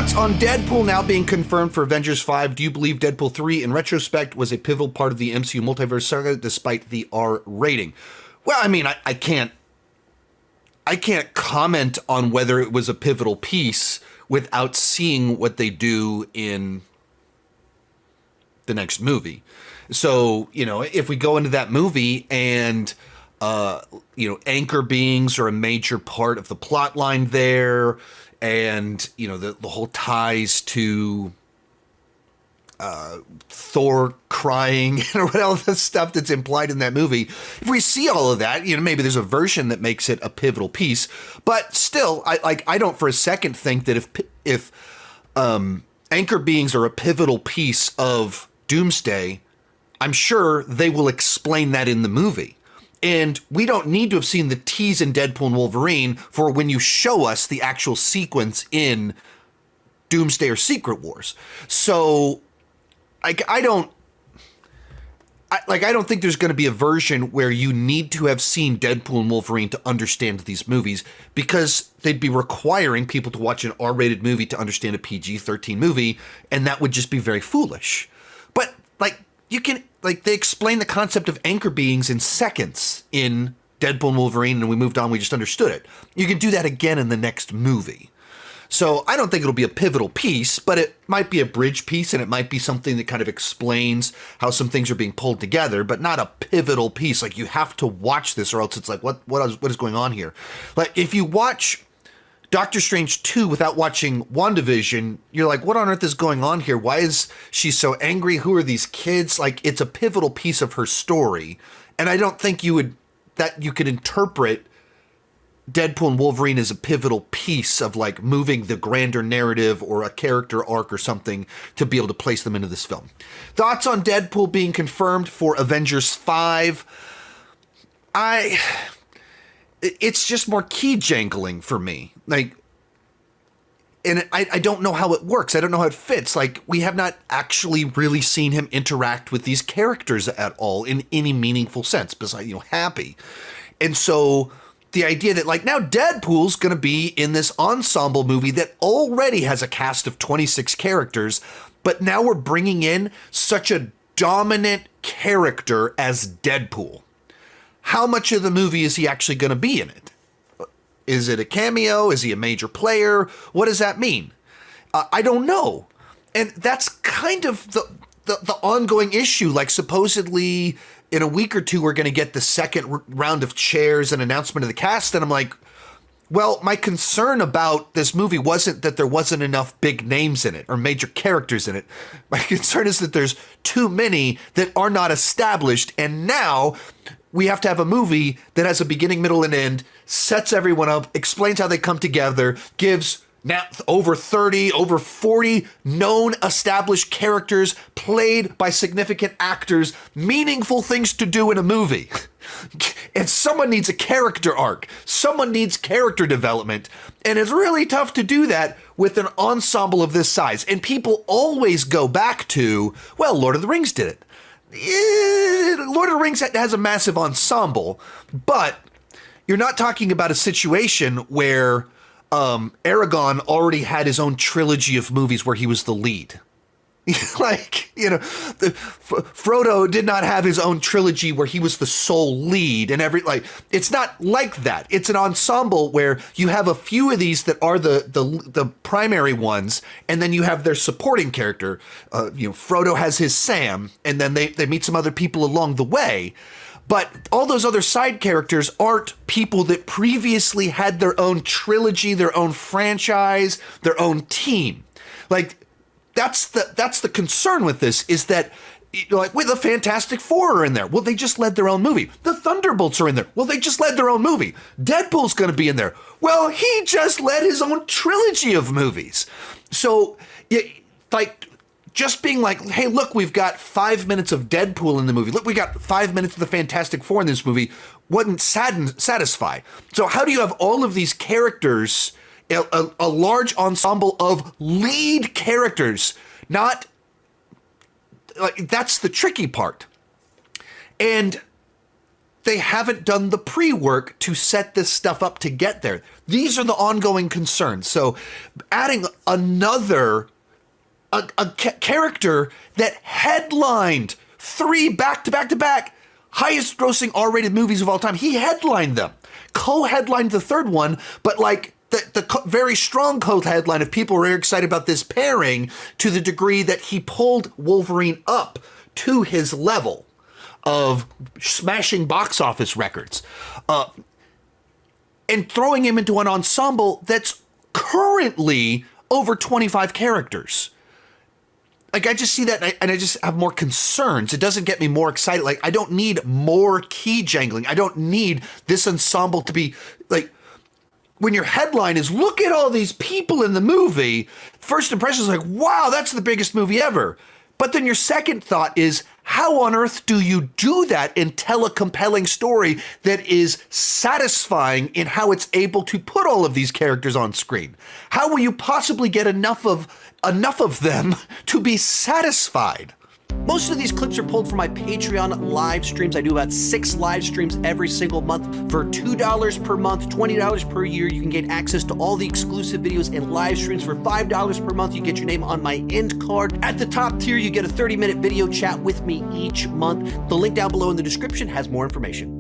Thoughts on Deadpool now being confirmed for Avengers 5? Do you believe Deadpool 3 in retrospect was a pivotal part of the MCU Multiverse Saga despite the R rating? Well, I mean, I can't comment on whether it was a pivotal piece without seeing what they do in the next movie. So, if we go into that movie and, anchor beings are a major part of the plot line there, and, the whole ties to Thor crying and all the stuff that's implied in that movie. If we see all of that, maybe there's a version that makes it a pivotal piece. But still, I don't for a second think that if anchor beings are a pivotal piece of Doomsday, I'm sure they will explain that in the movie. And we don't need to have seen the tease in Deadpool and Wolverine for when you show us the actual sequence in Doomsday or Secret Wars. So, I don't think there's going to be a version where you need to have seen Deadpool and Wolverine to understand these movies, because they'd be requiring people to watch an R-rated movie to understand a PG-13 movie, and that would just be very foolish. But they explain the concept of anchor beings in seconds in Deadpool and Wolverine, and we moved on, we just understood it. You can do that again in the next movie. So I don't think it'll be a pivotal piece, but it might be a bridge piece, and it might be something that kind of explains how some things are being pulled together, but not a pivotal piece. Like, you have to watch this, or else it's like, what is going on here? Like, if you watch Doctor Strange 2 without watching WandaVision, you're like, what on earth is going on here? Why is she so angry? Who are these kids? Like, it's a pivotal piece of her story, and I don't think you could interpret Deadpool and Wolverine is a pivotal piece of like moving the grander narrative or a character arc or something to be able to place them into this film. Thoughts on Deadpool being confirmed for Avengers 5? It's just more key jangling for me. Like, and I don't know how it works. I don't know how it fits. Like, we have not actually really seen him interact with these characters at all in any meaningful sense, besides, Happy. And so the idea that, like, now Deadpool's going to be in this ensemble movie that already has a cast of 26 characters, but now we're bringing in such a dominant character as Deadpool. How much of the movie is he actually going to be in it? Is it a cameo? Is he a major player? What does that mean? I don't know. And that's kind of the ongoing issue. Like, supposedly in a week or two, we're going to get the second round of chairs and announcement of the cast. And I'm like, well, my concern about this movie wasn't that there wasn't enough big names in it or major characters in it. My concern is that there's too many that are not established. And now we have to have a movie that has a beginning, middle, and end, sets everyone up, explains how they come together, gives now over 30, over 40 known established characters played by significant actors, meaningful things to do in a movie. And someone needs a character arc. Someone needs character development. And it's really tough to do that with an ensemble of this size. And people always go back to, well, Lord of the Rings did it. Lord of the Rings has a massive ensemble, but you're not talking about a situation where Aragorn already had his own trilogy of movies where he was the lead. Frodo did not have his own trilogy where he was the sole lead, and it's not like that. It's an ensemble where you have a few of these that are the primary ones, and then you have their supporting character. Frodo has his Sam, and then they meet some other people along the way. But all those other side characters aren't people that previously had their own trilogy, their own franchise, their own team. Like, that's the concern with this, is that, with the Fantastic Four are in there. Well, they just led their own movie. The Thunderbolts are in there. Well, they just led their own movie. Deadpool's going to be in there. Well, he just led his own trilogy of movies. So, just being like, hey, look, we've got 5 minutes of Deadpool in the movie. Look, we got 5 minutes of the Fantastic Four in this movie. Wouldn't satisfy. So how do you have all of these characters, a large ensemble of lead characters? Not like, that's the tricky part. And they haven't done the pre-work to set this stuff up to get there. These are the ongoing concerns. So adding another character that headlined 3 back-to-back-to-back highest grossing R-rated movies of all time. He headlined them. Co-headlined the third one, but like the very strong co-headline of people were very excited about this pairing to the degree that he pulled Wolverine up to his level of smashing box office records. And throwing him into an ensemble that's currently over 25 characters. Like, I just see that and I just have more concerns. It doesn't get me more excited. Like, I don't need more key jangling. I don't need this ensemble to be, like, when your headline is, look at all these people in the movie, first impression is like, wow, that's the biggest movie ever. But then your second thought is, how on earth do you do that and tell a compelling story that is satisfying in how it's able to put all of these characters on screen? How will you possibly get enough of them to be satisfied? Most of these clips are pulled from my Patreon live streams. I do about 6 live streams every single month. For $2 per month, $20 per year, you can get access to all the exclusive videos and live streams. For $5 per month, you get your name on my end card. At the top tier, you get a 30-minute video chat with me each month. The link down below in the description has more information.